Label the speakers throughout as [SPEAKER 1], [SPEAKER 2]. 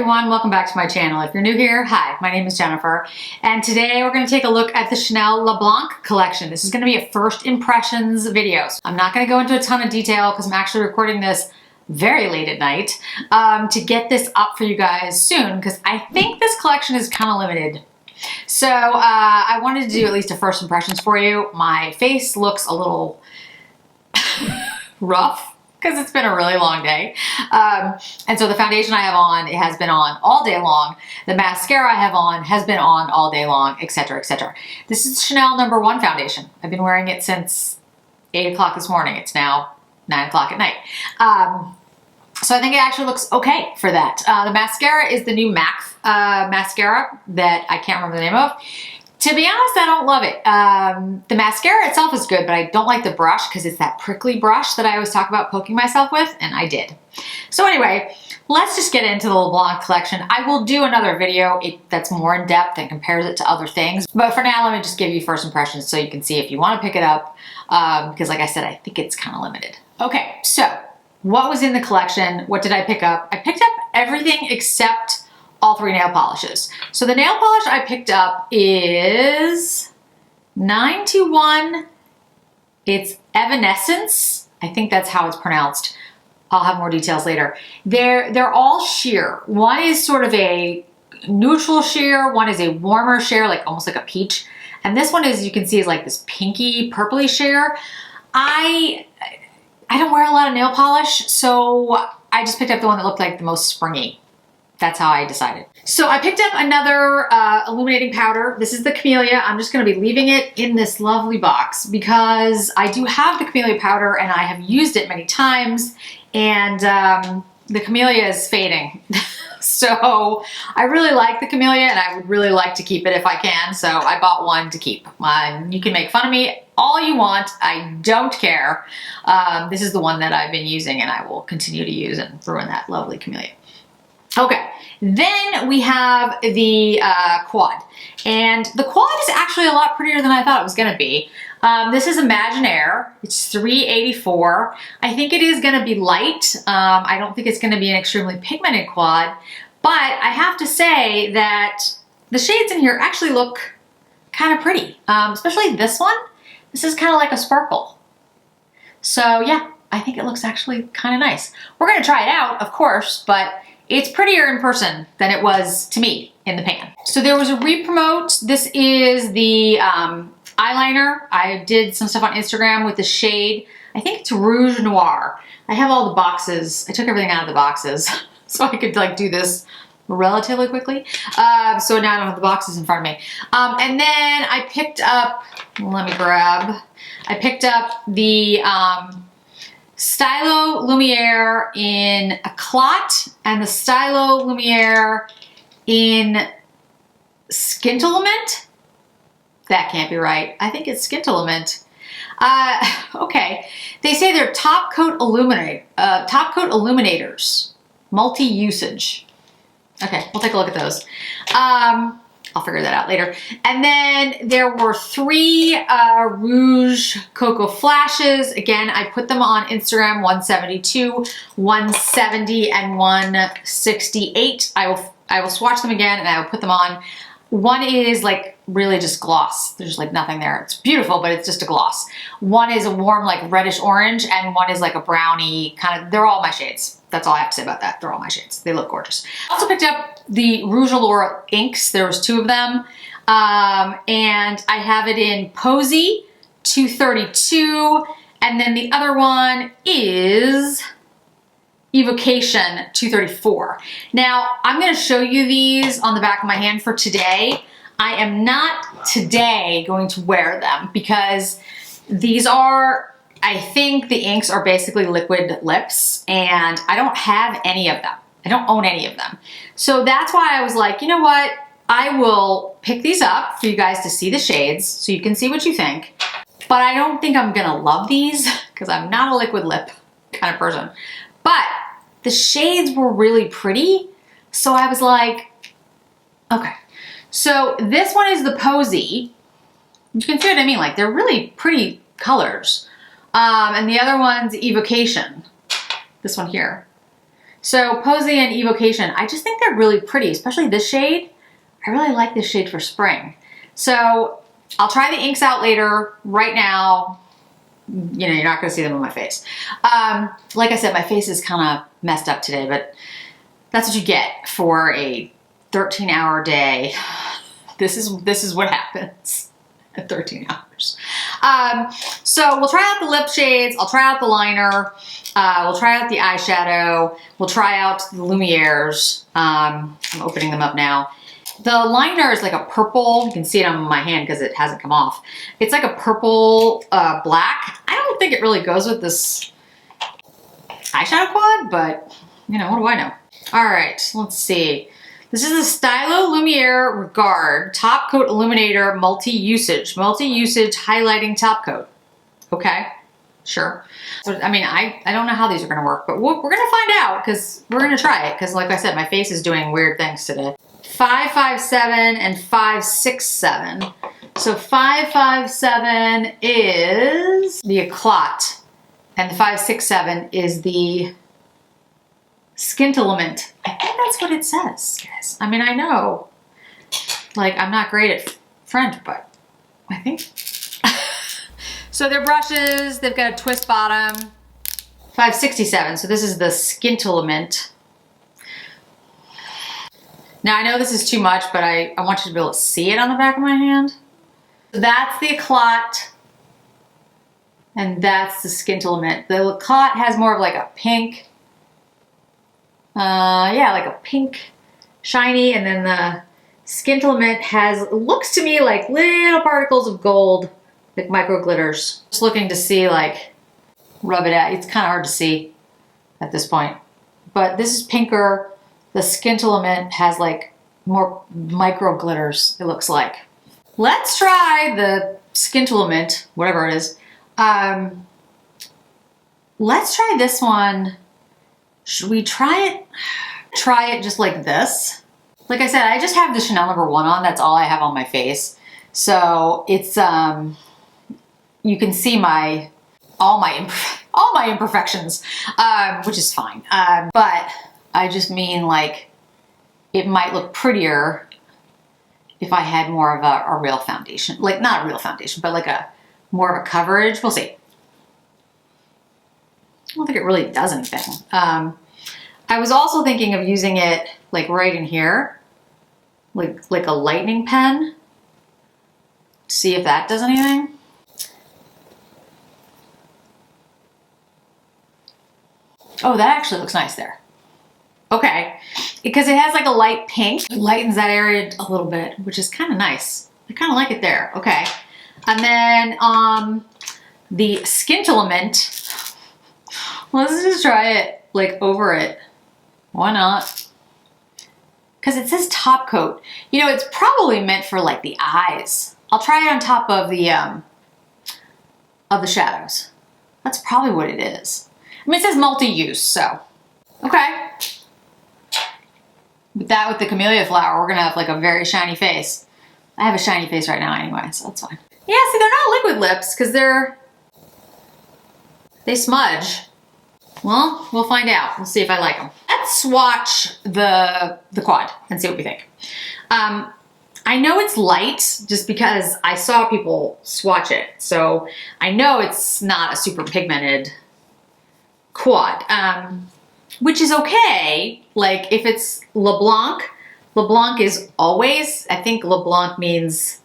[SPEAKER 1] everyone, welcome back to my channel. If you're new here, hi, my name is Jennifer, and today we're going to take a look at the Chanel Le Blanc collection. This is going to be a first impressions video. I'm not going to go into a ton of detail because I'm actually recording this very late at night to get this up for you guys soon because I think this collection is kind of limited. So I wanted to do at least a first impressions for you. My face looks a little rough because it's been a really long day. And so the foundation I have on, it has been on all day long. The mascara I have on has been on all day long, etc., etc. This is Chanel #1 foundation. I've been wearing it since 8 o'clock this morning. It's now 9 o'clock at night. So I think it actually looks okay for that. The mascara is the new MAC mascara that I can't remember the name of. To be honest, I don't love it. The mascara itself is good, but I don't like the brush because it's that prickly brush that I always talk about poking myself with, and I did. So anyway, let's just get into the Le Blanc collection. I will do another video that's more in depth and compares it to other things. But for now, let me just give you first impressions so you can see if you want to pick it up. Because like I said, I think it's kind of limited. Okay, so what was in the collection? What did I pick up? I picked up everything except all 3 nail polishes. So the nail polish I picked up is 921. It's Evanescence. I think that's how it's pronounced. I'll have more details later. They're all sheer. One is sort of a neutral sheer. One is a warmer sheer, like almost like a peach. And this one is, you can see, is like this pinky purpley sheer. I don't wear a lot of nail polish, so I just picked up the one that looked like the most springy. That's how I decided. So I picked up another illuminating powder. This is the Camelia. I'm just gonna be leaving it in this lovely box because I do have the Camelia powder and I have used it many times, and the Camelia is fading. So I really like the Camelia and I would really like to keep it if I can. So I bought one to keep. You can make fun of me all you want. I don't care. This is the one that I've been using and I will continue to use and ruin that lovely Camelia. Okay, then we have the quad, and the quad is actually a lot prettier than I thought it was going to be. This is Imaginaire. It's $384. I think it is going to be light. I don't think it's going to be an extremely pigmented quad, but I have to say that the shades in here actually look kind of pretty, especially this one. This is kind of like a sparkle. So yeah, I think it looks actually kind of nice. We're going to try it out, of course, but it's prettier in person than it was to me in the pan. So there was a re-promote. This is the eyeliner. I did some stuff on Instagram with the shade. I think it's Rouge Noir. I have all the boxes. I took everything out of the boxes so I could like do this relatively quickly. So now I don't have the boxes in front of me. And then I picked up, let me grab, I picked up the Stylo Lumiere in a clot and the Stylo Lumiere in Scintillement. That can't be right. I think it's Scintillement. Okay. They say they're top coat illuminators, multi-usage. Okay, we'll take a look at those. I'll figure that out later. And then there were 3 Rouge Cocoa Flashes. Again, I put them on Instagram, 172, 170, and 168. I will swatch them again and I will put them on. One is like really just gloss. There's like nothing there. It's beautiful, but it's just a gloss. One is a warm like reddish orange and one is like a brownie kind of, they're all my shades. That's all I have to say about that. They're all my shades. They look gorgeous. I also picked up the Rouge Laurel inks. There was 2 of them. And I have it in Posy, 232. And then the other one is Evocation, 234. Now, I'm going to show you these on the back of my hand for today. I am not today going to wear them because these are, I think the inks are basically liquid lips and I don't have any of them. I don't own any of them. So that's why I was like, you know what? I will pick these up for you guys to see the shades so you can see what you think. But I don't think I'm gonna love these because I'm not a liquid lip kind of person. But the shades were really pretty. So I was like, okay. So this one is the Posy. You can see what I mean. Like they're really pretty colors. And the other one's Evocation. This one here. So Posy and Evocation, I just think they're really pretty, especially this shade. I really like this shade for spring. So I'll try the inks out later. Right now, you know, you're not gonna see them on my face. Like I said, my face is kind of messed up today, but that's what you get for a 13-hour day. This is what happens at 13 hours. So we'll try out the lip shades. I'll try out the liner. We'll try out the eyeshadow. We'll try out the Luminizers. I'm opening them up now. The liner is like a purple. You can see it on my hand because it hasn't come off. It's like a purple black. I don't think it really goes with this eyeshadow quad, but you know, what do I know? All right, let's see. This is the Stylo Lumiere Regard Top Coat Illuminator Multi-Usage Highlighting Top Coat. Okay, sure. So, I mean, I don't know how these are gonna work, but we're gonna find out because we're gonna try it because like I said, my face is doing weird things today. 557 and 567. So 557 is the Eclat and the 567 is the Skintilament. I think that's what it says, guys. I mean, I know, like, I'm not great at French, but I think. So they're brushes. They've got a twist bottom. 567. So this is the Skintilament. Now I know this is too much, but I want you to be able to see it on the back of my hand. That's the Eclat, and that's the Skintilament. The Eclat has more of like a pink, yeah, like a pink shiny, and then the Skintilament has, looks to me like little particles of gold, like micro glitters. Just looking to see, like, rub it out. It's kind of hard to see at this point, but this is pinker. The Skintilament has like more micro glitters, it looks like. Let's try the Skintilament, whatever it is. Let's try this one. Should we try it? Try it just like this. Like I said, I just have the Chanel No. 1 on. That's all I have on my face. So it's, you can see all my imperfections, which is fine. But I just mean, like, it might look prettier if I had more of a real foundation. Like, not a real foundation, but like more of a coverage. We'll see. I don't think it really does anything. I was also thinking of using it like right in here, like a lightning pen. See if that does anything. Oh, that actually looks nice there. Okay, because it has like a light pink. It lightens that area a little bit, which is kind of nice. I kind of like it there. Okay, and then the Skintilament. Let's just try it like over it. Why not? Because it says top coat. You know, it's probably meant for like the eyes. I'll try it on top of the shadows. That's probably what it is. I mean, it says multi-use, so okay. With that, with the Camelia flower, we're gonna have like a very shiny face. I have a shiny face right now anyway, so that's fine. Yeah, see, they're not liquid lips because they smudge. Well, we'll find out. We'll see if I like them. Let's swatch the quad and see what we think. I know it's light just because I saw people swatch it, so I know it's not a super pigmented quad, which is okay. Like if it's Le Blanc is always, I think Le Blanc means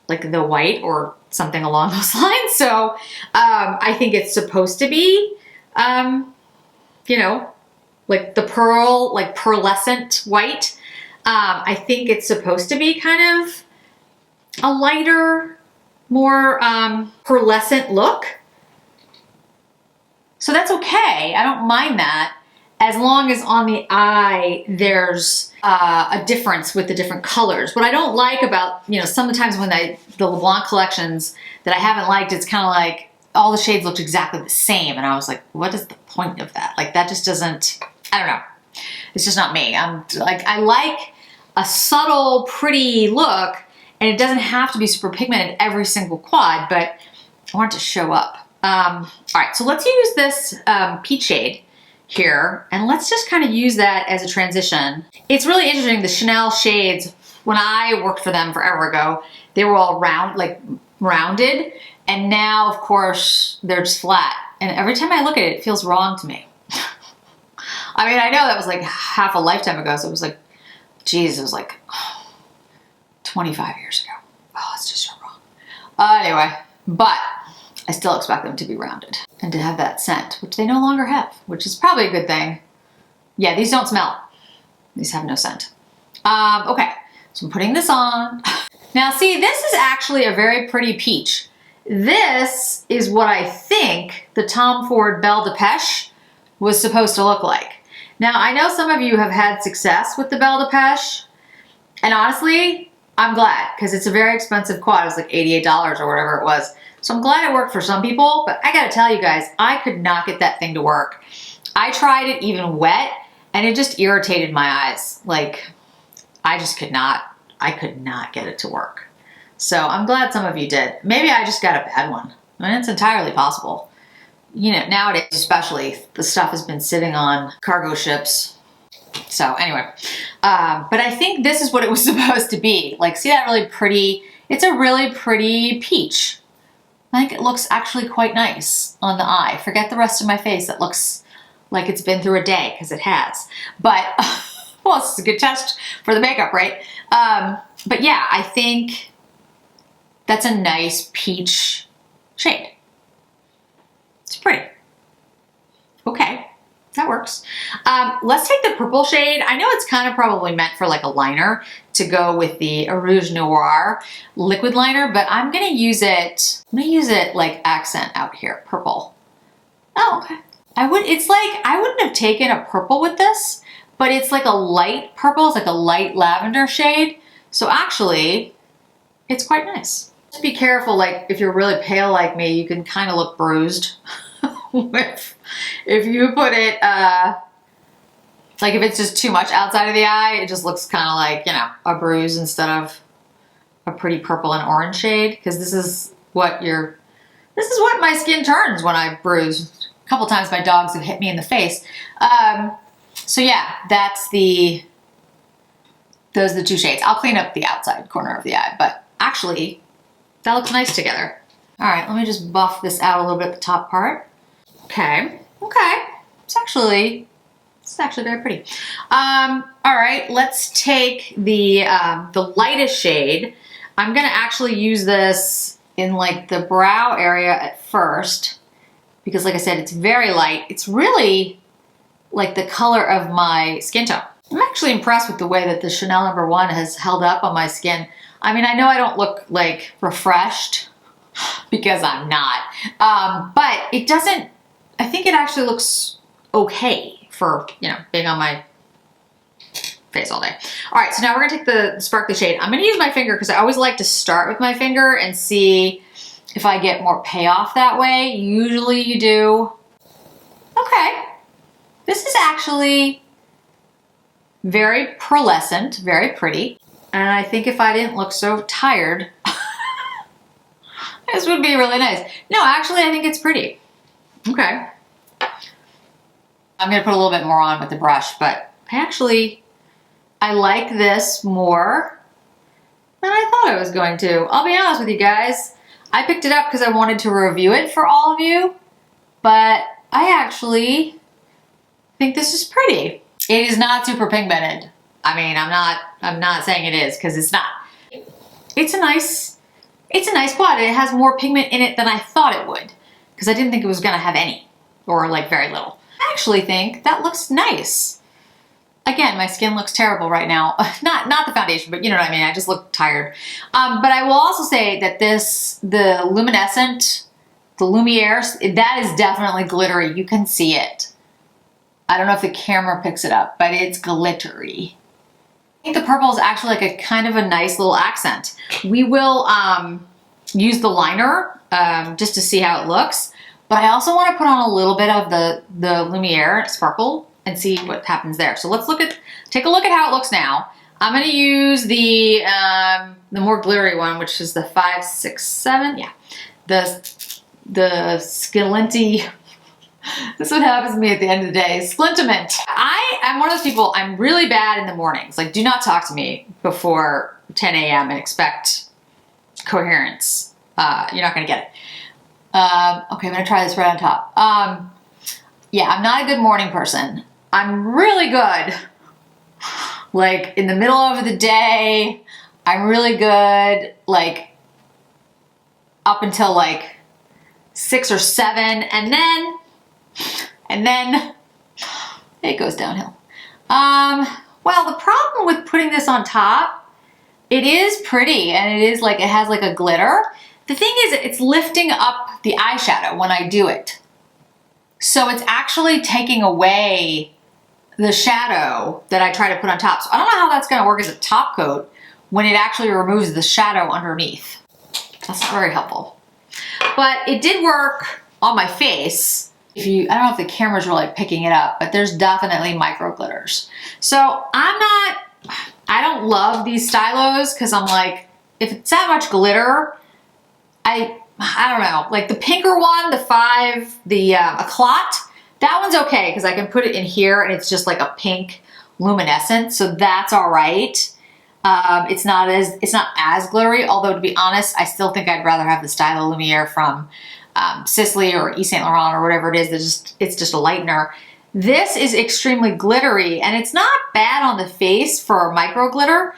[SPEAKER 1] like the white or something along those lines. So I think it's supposed to be, you know, like the pearl, like pearlescent white. I think it's supposed to be kind of a lighter, more pearlescent look. So that's okay. I don't mind that, as long as on the eye there's a difference with the different colors. What I don't like about, you know, sometimes when the Le Blanc collections that I haven't liked, it's kind of like all the shades looked exactly the same, and I was like, what is the point of that? Like that just doesn't, I don't know. It's just not me. I'm like, I like a subtle, pretty look, and it doesn't have to be super pigmented every single quad, but I want it to show up. All right, so let's use this peach shade here, and let's just kind of use that as a transition. It's really interesting, the Chanel shades, when I worked for them forever ago, they were all rounded, and now of course they're just flat. And every time I look at it, it feels wrong to me. I mean, I know that was like half a lifetime ago, so it was like, geez, it was like 25 years ago. Oh, it's just so wrong. Anyway, but I still expect them to be rounded and to have that scent, which they no longer have, which is probably a good thing. Yeah, these don't smell. These have no scent. Okay, so I'm putting this on. Now see, this is actually a very pretty peach. This is what I think the Tom Ford Belle de Peche was supposed to look like. Now, I know some of you have had success with the Belle de Peche, and honestly, I'm glad, because it's a very expensive quad. It was like $88 or whatever it was. So I'm glad it worked for some people, but I gotta tell you guys, I could not get that thing to work. I tried it even wet, and it just irritated my eyes. Like, I could not get it to work. So I'm glad some of you did. Maybe I just got a bad one. I mean, it's entirely possible. You know, nowadays especially, the stuff has been sitting on cargo ships. So anyway, but I think this is what it was supposed to be. Like, see that really pretty, it's a really pretty peach. I think it looks actually quite nice on the eye. Forget the rest of my face that looks like it's been through a day, because it has. But, well, this is a good test for the makeup, right? But yeah, I think that's a nice peach shade. It's pretty. Okay, that works. Let's take the purple shade. I know it's kind of probably meant for like a liner to go with the Rouge Noir liquid liner, but I'm gonna use it like accent out here, purple. Oh, okay. I wouldn't have taken a purple with this, but it's like a light purple, it's like a light lavender shade. So actually, it's quite nice. Just be careful, like if you're really pale like me, you can kind of look bruised. If you put it, like if it's just too much outside of the eye, it just looks kind of like, you know, a bruise instead of a pretty purple and orange shade, because this is what my skin turns when I bruise. A couple times my dogs have hit me in the face. So yeah, those are the two shades. I'll clean up the outside corner of the eye, but actually that looks nice together. All right, let me just buff this out a little bit at the top part. Okay, it's actually very pretty. All right, let's take the lightest shade. I'm gonna actually use this in like the brow area at first, because like I said, it's very light. It's really like the color of my skin tone. I'm actually impressed with the way that the Chanel No. 1 has held up on my skin. I mean, I know I don't look like refreshed, because I'm not, but it doesn't, I think it actually looks okay for, you know, being on my face all day. All right, so now we're gonna take the sparkly shade. I'm gonna use my finger, because I always like to start with my finger and see if I get more payoff that way. Usually you do. Okay, this is actually very pearlescent, very pretty. And I think if I didn't look so tired, this would be really nice. No, actually, I think it's pretty. Okay. I'm gonna put a little bit more on with the brush, but I like this more than I thought I was going to. I'll be honest with you guys. I picked it up because I wanted to review it for all of you, but I actually think this is pretty. It is not super pigmented. I mean, I'm not saying it is, because it's not. It's a nice quad. It has more pigment in it than I thought it would, because I didn't think it was gonna have any, or like very little. I actually think that looks nice. Again, my skin looks terrible right now. Not the foundation, but you know what I mean. I just look tired. But I will also say that the luminescent, the Lumiere, that is definitely glittery. You can see it. I don't know if the camera picks it up, but it's glittery. I think the purple is actually like a kind of a nice little accent. We will use the liner just to see how it looks, but I also want to put on a little bit of the Lumiere Sparkle and see what happens there. So let's take a look at how it looks now. I'm going to use the more glittery one, which is the 567. Yeah, the Scalinti This is what happens to me at the end of the day. Splintament. I'm one of those people, I'm really bad in the mornings. Like, do not talk to me before 10 a.m. and expect coherence. You're not gonna get it. Okay, I'm gonna try this right on top. Yeah, I'm not a good morning person. I'm really good, like, in the middle of the day. I'm really good, like, up until like 6 or 7, and then it goes downhill. Well, the problem with putting this on top, it is pretty, and it is like, it has like a glitter. The thing is, it's lifting up the eyeshadow when I do it. So it's actually taking away the shadow that I try to put on top. So I don't know how that's gonna work as a top coat when it actually removes the shadow underneath. That's not very helpful. But it did work on my face. I don't know if the camera's really picking it up, but there's definitely micro glitters. So I don't love these stylos because I'm like, if it's that much glitter, I don't know. Like the pinker one, the 5, a clot, that one's okay because I can put it in here and it's just like a pink luminescent, so that's all right. It's not as glittery, although to be honest, I still think I'd rather have the Stylo Lumiere from Sisley or Yves Saint Laurent or whatever it is. It's just a lightener. This is extremely glittery, and it's not bad on the face for micro glitter,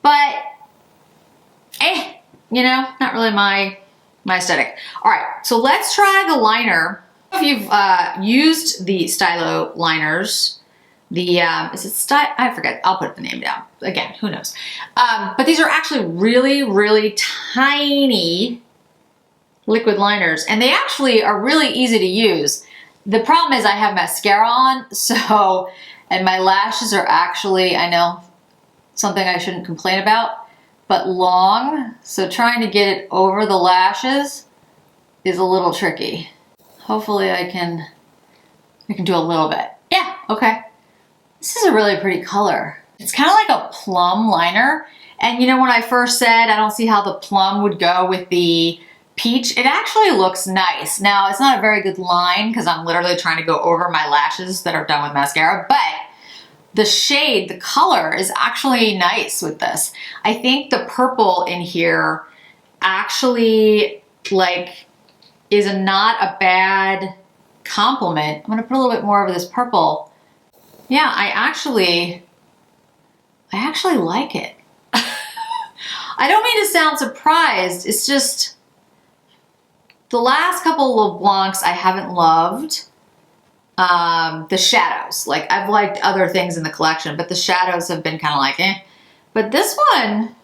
[SPEAKER 1] but you know, not really my aesthetic. All right, so let's try the liner. If you've used the Stylo liners, is it I forget, I'll put the name down. Again, who knows? But these are actually really, really tiny liquid liners, and they actually are really easy to use. The problem is I have mascara on, so, and my lashes are actually, I know, something I shouldn't complain about, but long, so trying to get it over the lashes is a little tricky. Hopefully I can do a little bit. Yeah, okay. This is a really pretty color. It's kind of like a plum liner. And you know, when I first said I don't see how the plum would go with the peach, it actually looks nice. Now, it's not a very good line because I'm literally trying to go over my lashes that are done with mascara, but the shade, the color is actually nice with this. I think the purple in here actually like is not a bad compliment. I'm gonna put a little bit more of this purple. Yeah, I actually like it. I don't mean to sound surprised. It's just the last couple of Blancs I haven't loved. The shadows, like I've liked other things in the collection, but the shadows have been kind of like eh. But this one,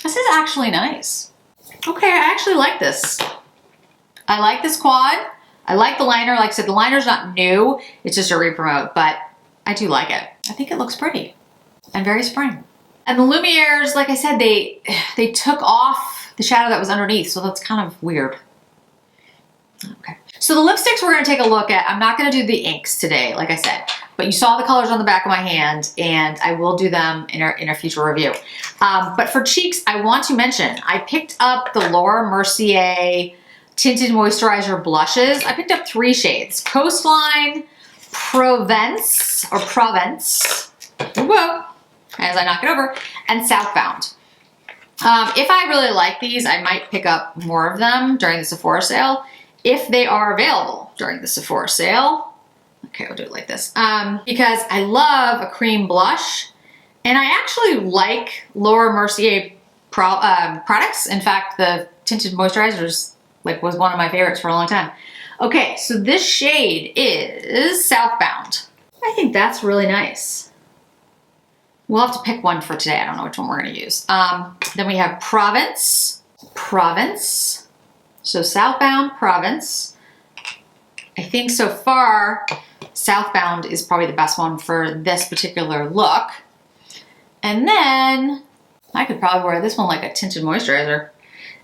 [SPEAKER 1] this is actually nice. Okay, I actually like this. I like this quad. I like the liner. Like I said, the liner's not new. It's just a re-promote, but I do like it. I think it looks pretty and very spring. And the Lumieres, like I said, they took off the shadow that was underneath, so that's kind of weird. Okay. So the lipsticks we're going to take a look at. I'm not going to do the inks today, like I said, but you saw the colors on the back of my hand, and I will do them in a future review. But for cheeks, I want to mention, I picked up the Laura Mercier Tinted Moisturizer blushes. I picked up 3 shades. Coastline, Provence, whoa, as I knock it over, and Southbound. If I really like these, I might pick up more of them during the Sephora sale, if they are available during the Sephora sale. Okay, I'll do it like this. Because I love a cream blush, and I actually like Laura Mercier products. In fact, the Tinted Moisturizers was one of my favorites for a long time. Okay, so this shade is Southbound. I think that's really nice. We'll have to pick one for today. I don't know which one we're gonna use. Then we have Provence. So Southbound, Provence. I think so far, Southbound is probably the best one for this particular look. And then I could probably wear this one like a tinted moisturizer.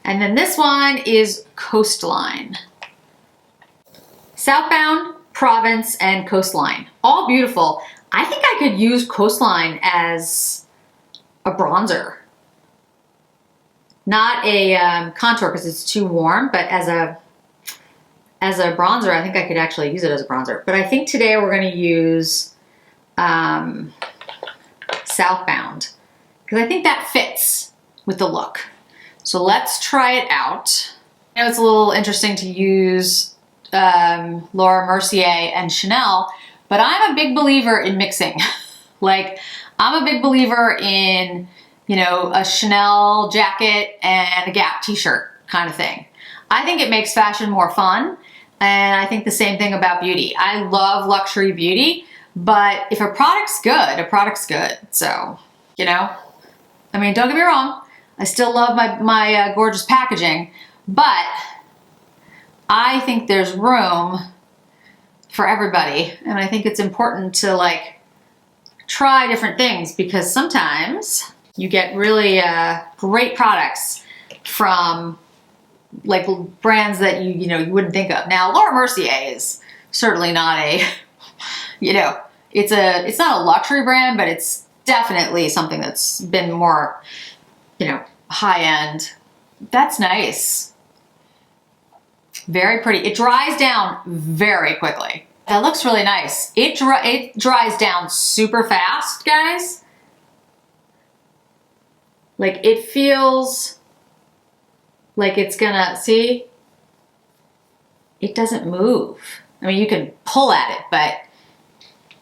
[SPEAKER 1] And then this one is Coastline. Southbound, Provence, and Coastline. All beautiful. I think I could use Coastline as a bronzer. Not a contour because it's too warm, but as a as a bronzer. I think I could actually use it as a bronzer. But I think today we're going to use Southbound, because I think that fits with the look. So let's try it out. I know it's a little interesting to use Laura Mercier and Chanel, but I'm a big believer in mixing. Like, I'm a big believer in, you know, a Chanel jacket and a Gap t-shirt kind of thing. I think it makes fashion more fun, and I think the same thing about beauty. I love luxury beauty, but if a product's good, a product's good. So, you know, I mean, don't get me wrong, I still love my gorgeous packaging, but I think there's room for everybody, and I think it's important to like try different things, because sometimes you get really great products from like brands that you wouldn't think of. Now, Laura Mercier is certainly not a, you know, it's not a luxury brand, but it's definitely something that's been more, you know, high end. That's nice. Very pretty. It dries down very quickly. That looks really nice. It dries down super fast, guys. Like, it feels like it's gonna, see? It doesn't move. I mean, you can pull at it, but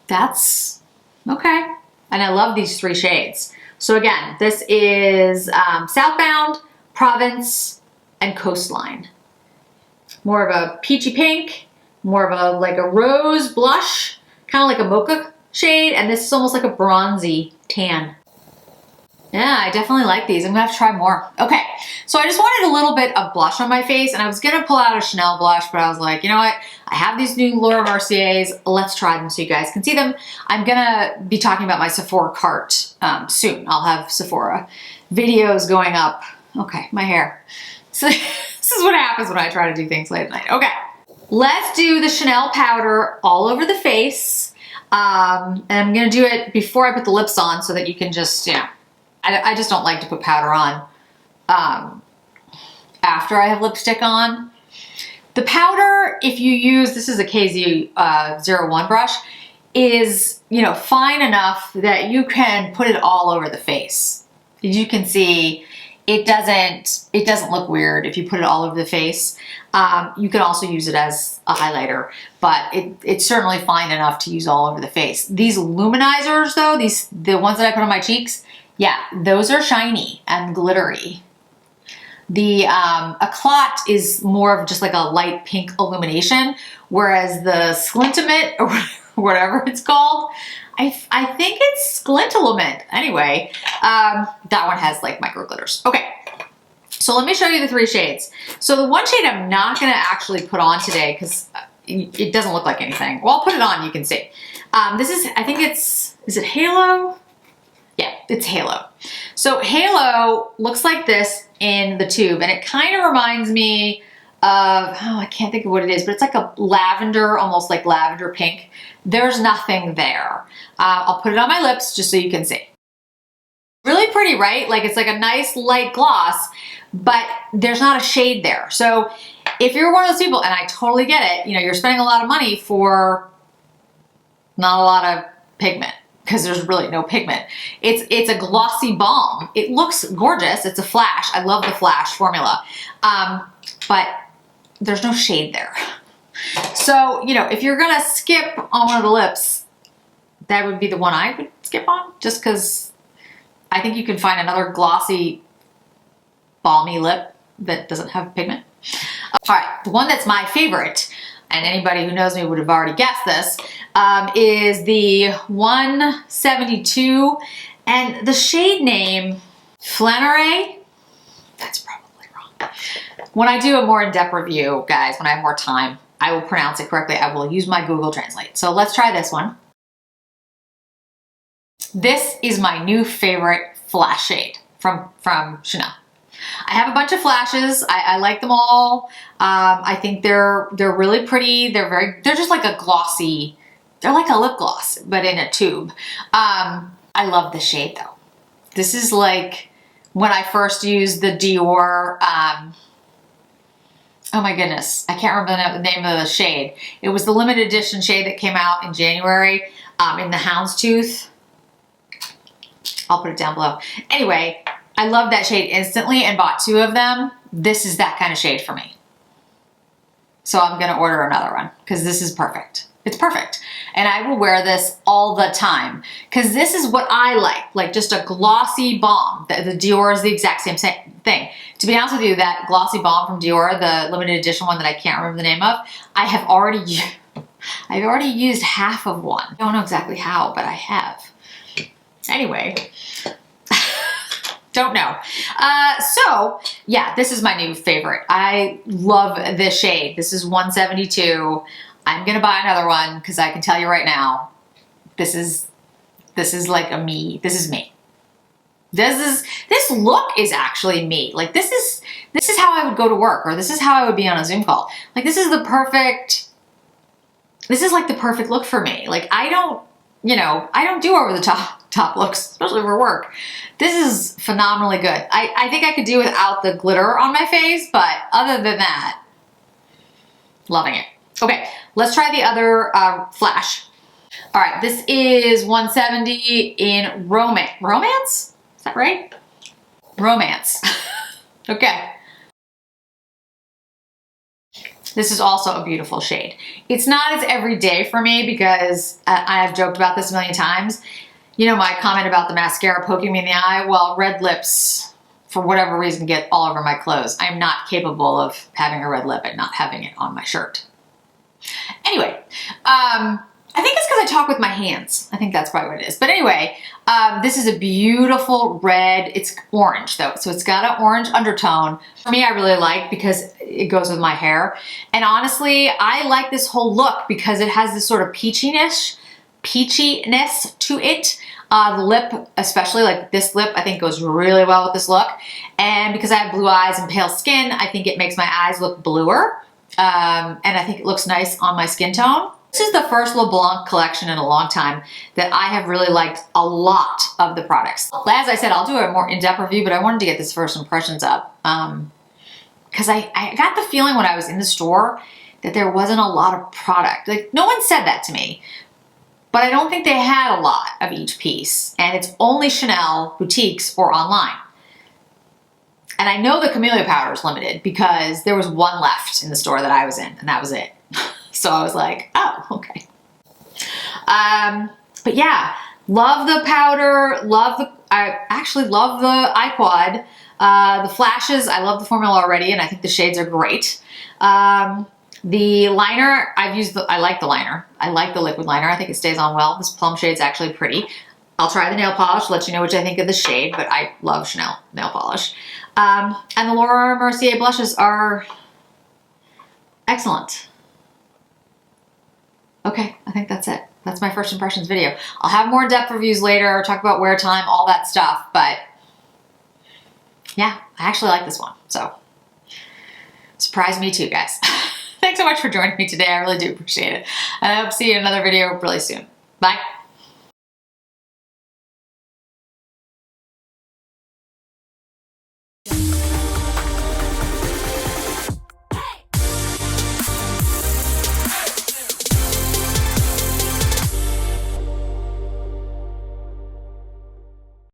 [SPEAKER 1] that's okay. And I love these 3 shades. So again, this is Southbound, Province, and Coastline. More of a peachy pink, more of a like a rose blush, kind of like a mocha shade, and this is almost like a bronzy tan. Yeah, I definitely like these. I'm gonna have to try more. Okay, so I just wanted a little bit of blush on my face, and I was gonna pull out a Chanel blush, but I was like, you know what? I have these new Laura Merciers. Let's try them so you guys can see them. I'm gonna be talking about my Sephora cart soon. I'll have Sephora videos going up. Okay, my hair. So this is what happens when I try to do things late at night. Okay, let's do the Chanel powder all over the face. And I'm gonna do it before I put the lips on so that you can just, you know, I just don't like to put powder on after I have lipstick on. The powder, if you use, this is a KZ01 brush, is, you know, fine enough that you can put it all over the face. As you can see, it doesn't look weird if you put it all over the face. You can also use it as a highlighter, but it's certainly fine enough to use all over the face. These Luminizers though, the ones that I put on my cheeks, yeah, those are shiny and glittery. The Eclat is more of just like a light pink illumination, whereas the Sklintimate, or whatever it's called, I think it's Sklintilament. Anyway, that one has like micro glitters. Okay, so let me show you the 3 shades. So the one shade I'm not gonna actually put on today because it doesn't look like anything. Well, I'll put it on, you can see. This is, I think is it Halo? Yeah, it's Halo. So Halo looks like this in the tube, and it kind of reminds me of, oh, I can't think of what it is, but it's like a lavender, almost like lavender pink. There's nothing there. I'll put it on my lips just so you can see. Really pretty, right? Like, it's like a nice light gloss, but there's not a shade there. So if you're one of those people, and I totally get it, you know, you're spending a lot of money for not a lot of pigment, because there's really no pigment. It's a glossy balm. It looks gorgeous. It's a flash. I love the flash formula. But there's no shade there. So, you know, if you're gonna skip on one of the lips, that would be the one I would skip on, just because I think you can find another glossy, balmy lip that doesn't have pigment. All right, the one that's my favorite, and anybody who knows me would have already guessed this, is the 172, and the shade name, Flannery. That's probably wrong. When I do a more in-depth review, guys, when I have more time, I will pronounce it correctly. I will use my Google Translate. So let's try this one. This is my new favorite flash shade from Chanel. I have a bunch of flashes. I like them all. I think they're really pretty. They're just like a glossy, they're like a lip gloss, but in a tube. I love the shade though. This is like when I first used the Dior Oh my goodness, I can't remember the name of the shade. It was the limited edition shade that came out in January in the Houndstooth. I'll put it down below. Anyway, I loved that shade instantly and bought 2 of them. This is that kind of shade for me. So I'm gonna order another one because this is perfect. It's perfect. And I will wear this all the time because this is what I like just a glossy balm. The Dior is the exact same thing. To be honest with you, that glossy balm from Dior, the limited edition one that I can't remember the name of, I've already used half of one. I don't know exactly how, but I have. Anyway, don't know. So yeah, this is my new favorite. I love this shade. This is 172. I'm gonna buy another one because I can tell you right now, this is like a me. This is me. This look is actually me. Like this is how I would go to work, or this is how I would be on a Zoom call. Like this is like the perfect look for me. Like I don't do over the top looks, especially for work. This is phenomenally good. I think I could do without the glitter on my face, but other than that, loving it. Okay, let's try the other Flash. All right, this is 170 in Romance? Is that right? Romance. Okay. This is also a beautiful shade. It's not as everyday for me because I have joked about this a million times. You know my comment about the mascara poking me in the eye? Well, red lips, for whatever reason, get all over my clothes. I'm not capable of having a red lip and not having it on my shirt. Anyway, I think it's because I talk with my hands. I think that's probably what it is. But anyway, this is a beautiful red. It's orange though, so it's got an orange undertone. For me, I really like because it goes with my hair. And honestly, I like this whole look because it has this sort of peachiness to it. The lip, especially like this lip, I think goes really well with this look. And because I have blue eyes and pale skin, I think it makes my eyes look bluer. And I think it looks nice on my skin tone. This is the first Le Blanc collection in a long time that I have really liked a lot of the products. As I said, I'll do a more in-depth review, but I wanted to get this first impressions up. Because I got the feeling when I was in the store that there wasn't a lot of product. Like, no one said that to me. But I don't think they had a lot of each piece. And it's only Chanel boutiques or online. And I know the Camelia powder is limited because there was one left in the store that I was in, and that was it. So I was like, oh, okay. But yeah, love the powder, I actually love the iQuad. The flashes, I love the formula already, and I think the shades are great. The liner, I like the liner. I like the liquid liner. I think it stays on well. This plum shade's actually pretty. I'll try the nail polish, let you know what I think of the shade, but I love Chanel nail polish. And the Laurel Mercier blushes are excellent. Okay, I think that's it. That's my first impressions video. I'll have more in-depth reviews later, talk about wear time, all that stuff, but yeah, I actually like this one, so surprised me too, guys. Thanks so much for joining me today. I really do appreciate it. And I hope to see you in another video really soon. Bye.